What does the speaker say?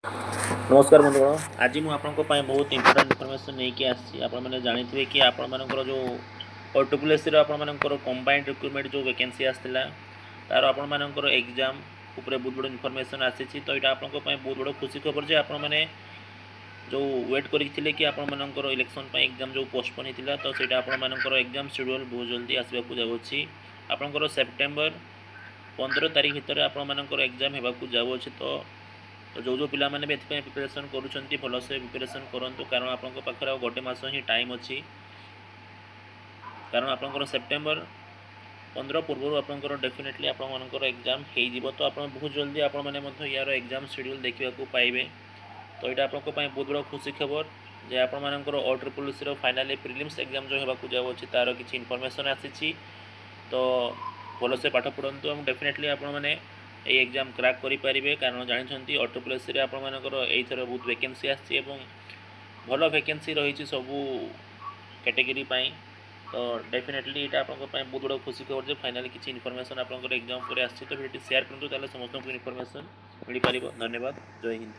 नमस्कार बंधुगण आज मुझे बहुत इंपोर्टेंट इनफॉरमेशन नहीं आसी आपने जानते कि आपर जो OSS कंबाइंड रिक्रुटमेंट जो वैकेंसी आसाला तार आपर एग्जाम उपरे बहुत बड़ इनफॉरमेशन आसी तो यहाँ आपको बहुत बड़ खुशी खबर जे आपण मैंने जो वेट करते कि आपर इलेक्शन एग्जाम जो पोस्टपोन होता तो सहीटा आपर एग्जाम शेड्यूल बहुत जल्दी आसवाक जाऊँगी आपंकर सेप्टेम्बर 15 तारीख भितर आपर एग्जाम होगा जाऊँगी तो जो पिला माने भी एथपाई प्रिपरेशन करूछंती भलसे प्रिपरेशन करंतु कारण आपन पाखरे गोटे मास ही टाइम अच्छी कारण आपन सेप्टेम्बर 15 पूर्व आपन डेफिनेटली आपन एग्जाम हो तो आप बहुत जल्दी आपण मैंने यार एग्जाम शेड्यूल देखा पाइबे तो यहाँ आपन बहुत बड़ा खुशी खबर जे आपर OSS फाइनाली प्रिलिम्स एग्जाम जो होगा जाऊँगी तार किसी इनफॉरमेशन आसी तो भलसे पाठ पढ़ु डेफिनेटली आपण मैंने ये एग्जाम क्रैक करेंगे कारण जानते OSS आपर एथर बहुत वैकेंसी आसी भल वैकेंसी रही सबू कैटेगरी तो डेफिनेटली यहाँ आपको बहुत बड़ा खुशी खबर जे फाइनाली किसी इनफॉरमेशन आप एग्जाम पर आसी तो शेयर करूँ समस्त इनफॉरमेशन मिल पार। धन्यवाद। जय हिंद।